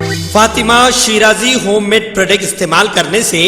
Fatima Shirazi home made product استعمال کرنے سے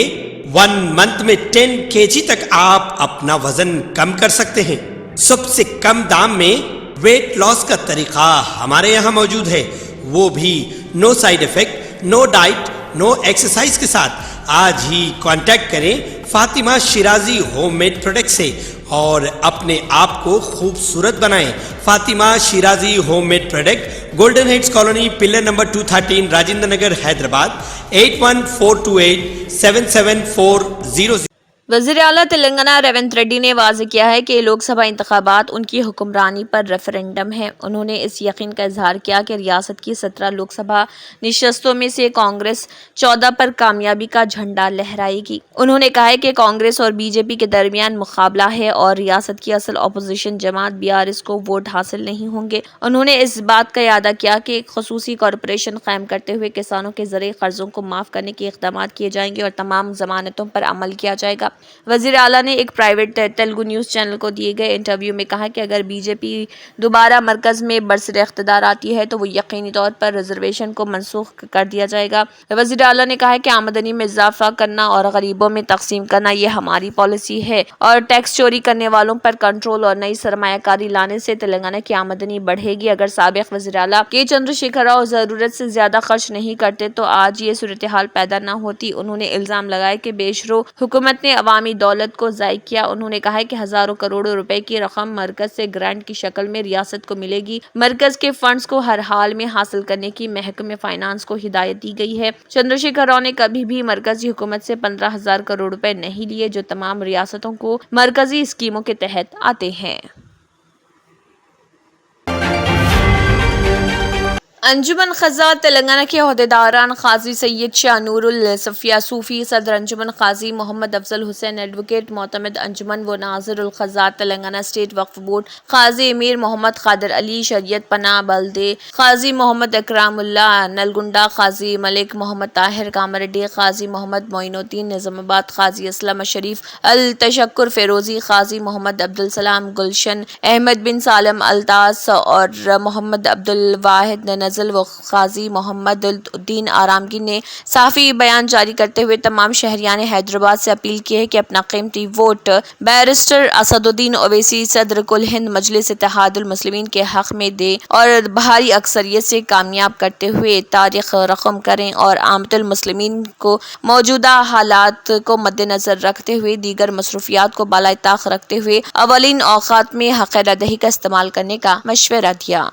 1 منتھ میں 10 kg تک آپ اپنا وزن کم کر سکتے ہیں۔ سب سے کم دام میں ویٹ لاس کا طریقہ ہمارے یہاں موجود ہے، وہ بھی no side effect, no diet, no exercise کے ساتھ۔ آج ہی کانٹیکٹ کریں Fatima Shirazi home made product سے اور اپنے آپ کو خوبصورت بنائیں۔ Fatima Shirazi home made product, golden heights colony, pillar number 213، Rajendra Nagar, Hyderabad, 8142877400۔ وزیر اعلیٰ تلنگانہ ریونت ریڈی نے واضح کیا ہے کہ لوک سبھا انتخابات ان کی حکمرانی پر ریفرنڈم ہے۔ انہوں نے اس یقین کا اظہار کیا کہ ریاست کی 17 لوک سبھا نشستوں میں سے کانگریس 14 پر کامیابی کا جھنڈا لہرائے گی۔ انہوں نے کہا کہ کانگریس اور بی جے پی کے درمیان مقابلہ ہے اور ریاست کی اصل اپوزیشن جماعت BRS کو ووٹ حاصل نہیں ہوں گے۔ انہوں نے اس بات کا اعادہ کیا کہ ایک خصوصی کارپوریشن قائم کرتے ہوئے کسانوں کے زرعی قرضوں کو معاف کرنے کے اقدامات کیے جائیں گے اور تمام ضمانتوں پر عمل کیا جائے گا۔ وزیر اعلیٰ نے ایک پرائیویٹ تیلگو نیوز چینل کو دیے گئے انٹرویو میں کہا کہ اگر بی جے پی دوبارہ مرکز میں برسر اقتدار آتی ہے تو وہ یقینی طور پر ریزرویشن کو منسوخ کر دیا جائے گا۔ وزیر اعلیٰ نے کہا کہ آمدنی میں اضافہ کرنا اور غریبوں میں تقسیم کرنا یہ ہماری پالیسی ہے اور ٹیکس چوری کرنے والوں پر کنٹرول اور نئی سرمایہ کاری لانے سے تلنگانہ کی آمدنی بڑھے گی۔ اگر سابق وزیر اعلیٰ کے چندرشیکھر راؤ ضرورت سے زیادہ خرچ نہیں کرتے تو آج یہ صورتحال پیدا نہ ہوتی۔ انہوں نے الزام لگایا کہ بیشرو حکومت نے عوامی دولت کو ضائع کیا۔ انہوں نے کہا کہ ہزاروں کروڑوں روپے کی رقم مرکز سے گرانٹ کی شکل میں ریاست کو ملے گی۔ مرکز کے فنڈز کو ہر حال میں حاصل کرنے کی محکمہ فائنانس کو ہدایت دی گئی ہے۔ چندرشیکھر راؤ نے کبھی بھی مرکزی حکومت سے 15,000 کروڑ روپے نہیں لیے جو تمام ریاستوں کو مرکزی اسکیموں کے تحت آتے ہیں۔ انجمن قضاء تلنگانہ کے عہدیداران قاضی سید شاہ نور الصفیہ صوفی، صدر انجمن قاضی محمد افضل حسین ایڈوکیٹ، معتمد انجمن و ناظر القضاء تلنگانہ اسٹیٹ وقف بورڈ، قاضی امیر محمد قادر علی شریعت پناہ بلدے، قاضی محمد اکرام اللہ نلگنڈا، قاضی ملک محمد طاہر کاماریڈی، قاضی محمد معین الدین نظام آباد، قاضی اسلم شریف التشکر فیروزی، قاضی محمد عبدالسلام گلشن، احمد بن سالم الطاس اور محمد عبدالواحد نزل و قاضی محمد الدین آرامگی نے صحافی بیان جاری کرتے ہوئے تمام شہریان حیدرآباد سے اپیل کی ہے کہ اپنا قیمتی ووٹ بیرسٹر اسد الدین اویسی صدر کل ہند مجلس اتحاد المسلمین کے حق میں دیں اور بھاری اکثریت سے کامیاب کرتے ہوئے تاریخ رقم کریں اور عامة المسلمین کو موجودہ حالات کو مد نظر رکھتے ہوئے دیگر مصروفیات کو بالائے طاق رکھتے ہوئے اولین اوقات میں حق رائے کا استعمال کرنے کا مشورہ دیا۔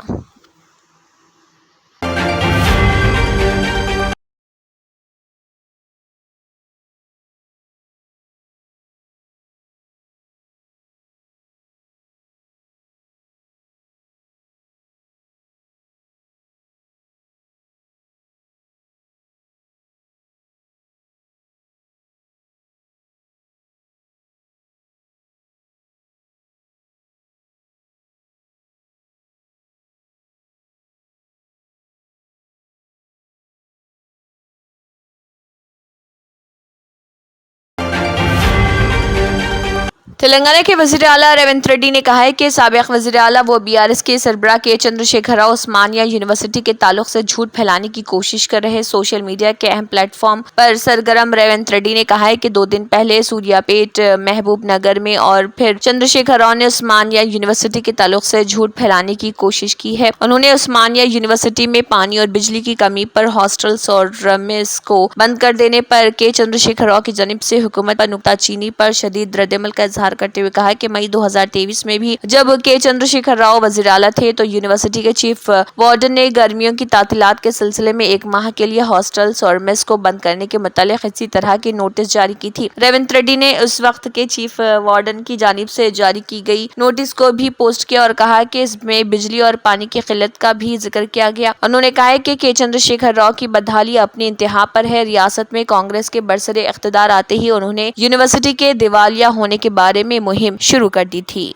تلنگانہ کے وزیر اعلیٰ ریونت ریڈی نے کہا ہے کہ سابق وزیر اعلیٰ و BRS کے سربراہ کے چندرشیکھر راؤ عثمانیہ یونیورسٹی کے تعلق سے جھوٹ پھیلانے کی کوشش کر رہے سوشل میڈیا کے اہم پلیٹ فارم پر سرگرم۔ ریونت ریڈی نے کہا ہے کہ 2 دن پہلے سوریا پیٹ، محبوب نگر میں اور پھر چندرشیکھر راؤ نے عثمانیہ یونیورسٹی کے تعلق سے جھوٹ پھیلانے کی کوشش کی ہے۔ انہوں نے عثمانیہ یونیورسٹی میں پانی اور بجلی کی کمی پر ہاسٹلز اور میس کو بند کر دینے پر کے چندرشیکھر راؤ کی جانب سے حکومت پر نکتہ چینی پر شدید رد عمل کا اظہار کرتے ہوئے کہا کہ مئی 2023 میں بھی جب کے چندرشیکھر راؤ وزیر اعلیٰ تھے تو یونیورسٹی کے چیف وارڈن نے گرمیوں کی تعطیلات کے سلسلے میں 1 ماہ کے لیے ہاسٹلز اور میس کو بند کرنے کے متعلق اسی طرح کی نوٹس جاری کی تھی۔ ریونت ریڈی نے اس وقت کے چیف وارڈن کی جانب سے جاری کی گئی نوٹس کو بھی پوسٹ کیا اور کہا کہ اس میں بجلی اور پانی کی قلت کا بھی ذکر کیا گیا۔ انہوں نے کہا کہ کے چندرشیکھر راؤ کی بدحالی اپنی انتہا پر ہے۔ ریاست میں کانگریس کے برسر اقتدار آتے ہی انہوں نے یونیورسٹی کے دیوالیہ ہونے کے بارے میں مہم شروع کر دی تھی۔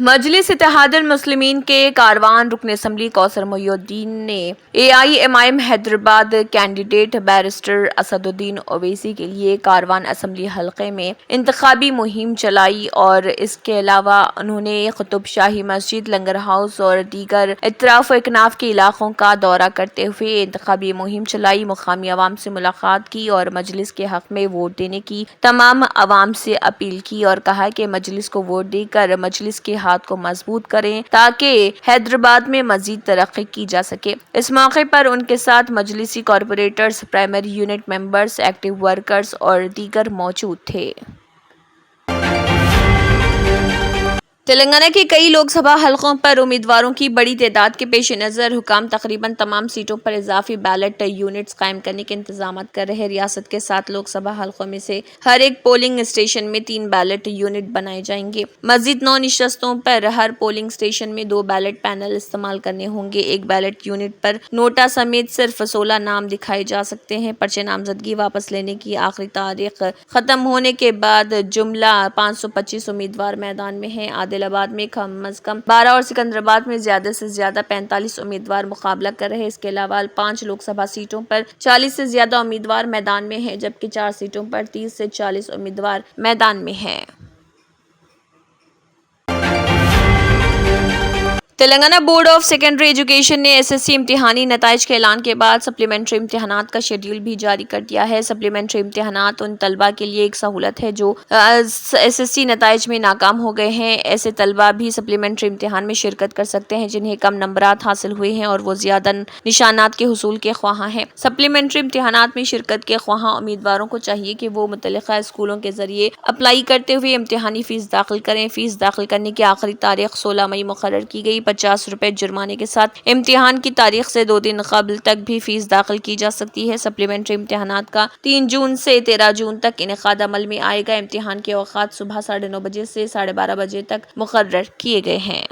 مجلس اتحاد المسلمین کے کاروان رکن اسمبلی کوثر محی الدین نے AIMIM Hyderabad candidate barrister Asad الدین اویسی کے لیے کاروان اسمبلی حلقے میں انتخابی مہم چلائی اور اس کے علاوہ انہوں نے قطب شاہی مسجد، لنگر ہاؤس اور دیگر اطراف و اکناف کے علاقوں کا دورہ کرتے ہوئے انتخابی مہم چلائی، مقامی عوام سے ملاقات کی اور مجلس کے حق میں ووٹ دینے کی تمام عوام سے اپیل کی اور کہا کہ مجلس کو ووٹ دے کر مجلس کے ہاتھ کو مضبوط کریں تاکہ حیدرآباد میں مزید ترقی کی جا سکے۔ اس موقع پر ان کے ساتھ مجلسی corporators, primary unit members, active workers اور دیگر موجود تھے۔ تلنگانہ کے کئی لوک سبھا حلقوں پر امیدواروں کی بڑی تعداد کے پیش نظر حکام تقریباً تمام سیٹوں پر اضافی بیلٹ یونٹس قائم کرنے کے انتظامات کر رہے ہیں۔ ریاست کے 7 لوک سبھا حلقوں میں سے ہر ایک پولنگ اسٹیشن میں 3 بیلٹ یونٹ بنائے جائیں گے۔ مزید 9 نشستوں پر ہر پولنگ اسٹیشن میں 2 بیلٹ پینل استعمال کرنے ہوں گے۔ ایک بیلٹ یونٹ پر نوٹا سمیت صرف 16 نام دکھائے جا سکتے ہیں۔ پرچہ نامزدگی واپس لینے کی آخری تاریخ ختم ہونے کے بعد جملہ 525 امیدوار میدان میں ہیں۔ عادل آباد میں کم از کم 12 اور سکندرآباد میں زیادہ سے زیادہ 45 امیدوار مقابلہ کر رہے ہیں۔ اس کے علاوہ 5 لوک سبھا سیٹوں پر 40 سے زیادہ امیدوار میدان میں ہیں، جبکہ 4 سیٹوں پر 30 سے 40 امیدوار میدان میں ہیں۔ Telangana board of secondary education نے SSC امتحانی نتائج کے اعلان کے بعد سپلیمنٹری امتحانات کا شیڈول بھی جاری کر دیا ہے۔ سپلیمنٹری امتحانات ان طلبہ کے لیے ایک سہولت ہے جو SSC نتائج میں ناکام ہو گئے ہیں۔ ایسے طلبہ بھی سپلیمنٹری امتحان میں شرکت کر سکتے ہیں جنہیں کم نمبرات حاصل ہوئے ہیں اور وہ زیادہ نشانات کے حصول کے خواہاں ہیں۔ سپلیمنٹری امتحانات میں شرکت کے خواہاں امیدواروں کو چاہیے کہ وہ متعلقہ اسکولوں کے ذریعے اپلائی کرتے ہوئے امتحانی فیس داخل کریں۔ فیس داخل کرنے کی آخری تاریخ 16 مئی مقرر کی گئی۔ 50 روپے جرمانے کے ساتھ امتحان کی تاریخ سے 2 دن قبل تک بھی فیس داخل کی جا سکتی ہے۔ سپلیمنٹری امتحانات کا 3 جون سے 13 جون تک انعقاد عمل میں آئے گا۔ امتحان کے اوقات صبح 9:30 بجے سے 12:30 بجے تک مقرر کیے گئے ہیں۔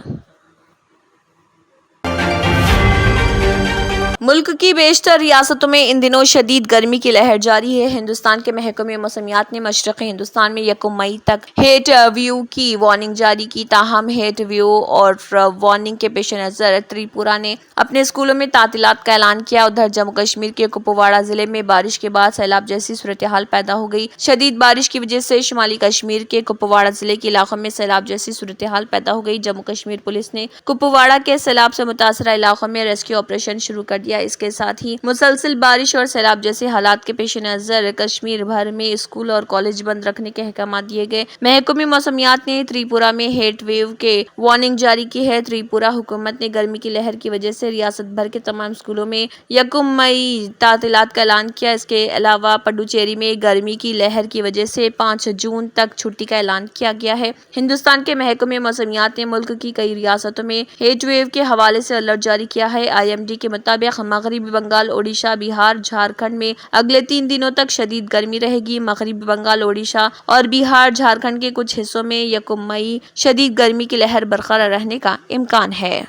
ملک کی بیشتر ریاستوں میں ان دنوں شدید گرمی کی لہر جاری ہے۔ ہندوستان کے محکمہ موسمیات نے مشرقی ہندوستان میں 1 مئی تک ہیٹ ویو کی وارننگ جاری کی، تاہم ہیٹ ویو اور وارننگ کے پیش نظر تریپورہ نے اپنے اسکولوں میں تعطیلات کا اعلان کیا۔ ادھر جموں کشمیر کے کپواڑہ ضلع میں بارش کے بعد سیلاب جیسی صورتحال پیدا ہو گئی۔ شدید بارش کی وجہ سے شمالی کشمیر کے کپواڑہ ضلع کے علاقوں میں سیلاب جیسی صورتحال پیدا ہو گئی۔ جموں کشمیر پولیس نے کپواڑہ کے سیلاب سے متاثرہ علاقوں میں ریسکیو آپریشن شروع کر دیا۔ اس کے ساتھ ہی مسلسل بارش اور سیلاب جیسے حالات کے پیش نظر کشمیر بھر میں اسکول اور کالج بند رکھنے کے احکامات دیے گئے۔ محکمہ موسمیات نے تریپورہ میں ہیٹ ویو کے وارننگ جاری کی ہے۔ تریپورہ حکومت نے گرمی کی لہر کی وجہ سے ریاست بھر کے تمام اسکولوں میں 1 مئی تعطیلات کا اعلان کیا۔ اس کے علاوہ پڈوچیری میں گرمی کی لہر کی وجہ سے 5 جون تک چھٹی کا اعلان کیا گیا ہے۔ ہندوستان کے محکمہ موسمیات نے ملک کی کئی ریاستوں میں ہیٹ ویو کے حوالے سے الرٹ جاری کیا ہے۔ IMD کے مطابق مغربی بنگال، اوڈیشہ، بہار، جھارکھنڈ میں اگلے 3 دنوں تک شدید گرمی رہے گی۔ مغربی بنگال، اوڈیشہ اور بہار، جھارکھنڈ کے کچھ حصوں میں 1 مئی شدید گرمی کی لہر برقرار رہنے کا امکان ہے۔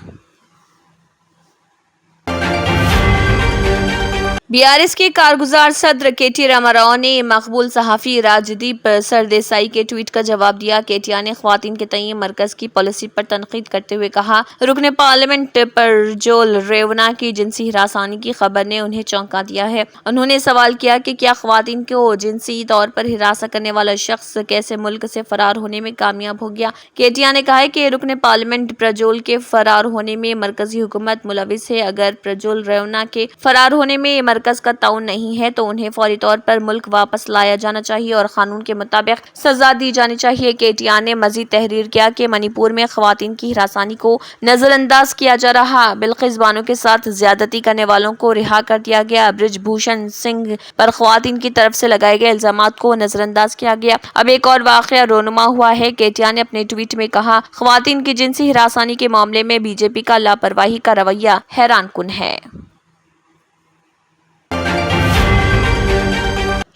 BRS کے کارگزار صدر KT راما راؤ نے مقبول صحافی راجدیپ سردیسائی کے ٹویٹ کا جواب دیا۔ KT نے خواتین کے تئیں مرکز کی پالیسی پر تنقید کرتے ہوئے کہا، رکن پارلیمنٹ پرجول ریونا کی جنسی ہراسانی کی خبر نے انہیں چونکا دیا ہے۔ انہوں نے سوال کیا کہ کیا خواتین کو جنسی طور پر ہراساں کرنے والا شخص کیسے ملک سے فرار ہونے میں کامیاب ہو گیا۔ KT نے کہا کہ رکن پارلیمنٹ پرجول کے فرار ہونے میں مرکزی حکومت ملوث ہے۔ اگر پرجول ریونا کے فرار ہونے میں مرکز کا تعاون نہیں ہے تو انہیں فوری طور پر ملک واپس لایا جانا چاہیے اور قانون کے مطابق سزا دی جانی چاہیے۔ KT نے مزید تحریر کیا کہ منی پور میں خواتین کی ہراسانی کو نظر انداز کیا جا رہا، بلقیس بانو کے ساتھ زیادتی کرنے والوں کو رہا کر دیا گیا، برج بھوشن سنگھ پر خواتین کی طرف سے لگائے گئے الزامات کو نظر انداز کیا گیا۔ اب ایک اور واقعہ رونما ہوا ہے۔ KT نے اپنے ٹویٹ میں کہا، خواتین کی جنسی ہراسانی کے معاملے میں BJP کا لاپرواہی کا رویہ حیران کن ہے۔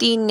3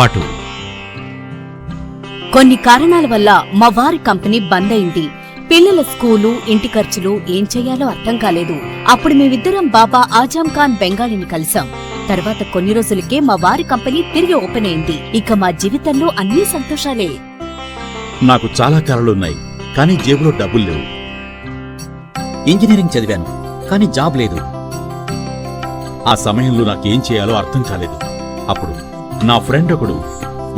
పాటు కొన్ని కారణాల వల్ల మా వారి కంపెనీ బంద్ అయింది. పిల్లల స్కూలు, ఇంటి ఖర్చులు ఏం చేయాలో అర్థం కాలేదు. అప్పుడు మేమిద్దరం బాబా ఆజం ఖాన్ బెంగాలీని కలిసాం. తర్వాత కొన్ని రోజులకే మా వారి కంపెనీ తిరిగి ఓపెన్ అయింది. ఇక మా జీవితంలో అన్ని సంతోషాలే. నాకు చాలా కలలున్నాయి, కానీ జేబులో డబ్బులు లేవు. ఇంజనీరింగ్ చదివాను, కానీ జాబ్ లేదు. ఆ సమయంలో నాకేం చేయాలో అర్థం కాలేదు. అప్పుడు నా ఫ్రెండ్ ఒకడు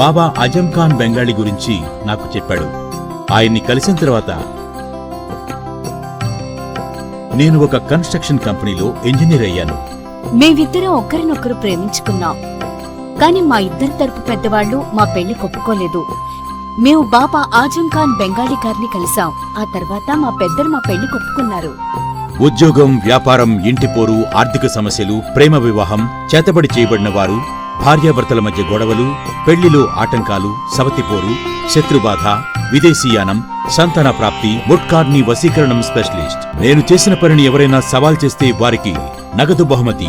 బాబా అజం ఖాన్ బెంగాలీ గురించి నాకు చెప్పాడు. ఆయన్ని కలిసిన తర్వాత నేను ఒక కన్స్ట్రక్షన్ కంపెనీలో ఇంజనీర్ అయ్యాను. మేమిద్దరం ఒకరినొకరు ప్రేమించుకున్నాం. కాని మా ఇద్దరి తరపు పెద్దవాళ్లు మా పెళ్లి ఒప్పుకోలేదు. మేము బాబా ఆజం ఖాన్ బెంగాలీ గారిని కలిసాం. ఆ తర్వాత మా పెద్దలు మా పెళ్లి ఒప్పుకున్నారు. ఉద్యోగం, వ్యాపారం, ఇంటిపోరు, ఆర్థిక సమస్యలు, ప్రేమ వివాహం, చేతబడి చేయబడిన వారు, భార్యాభర్తల మధ్య గొడవలు, పెళ్లిలో ఆటంకాలు, సవతిపోరు, శత్రుబాధ, విదేశీయానం, సంతాన ప్రాప్తి, ముట్కార్ని వశీకరణం స్పెషలిస్ట్. నేను చేసిన పనిని ఎవరైనా సవాల్ చేస్తే వారికి నగదు బహుమతి.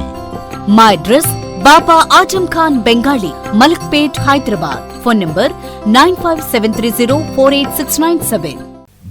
మా address Baba Azam Khan Bengali, Malakpet, Hyderabad. Phone number 9573048697.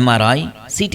MRI, CT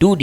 2D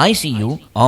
ICU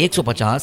150,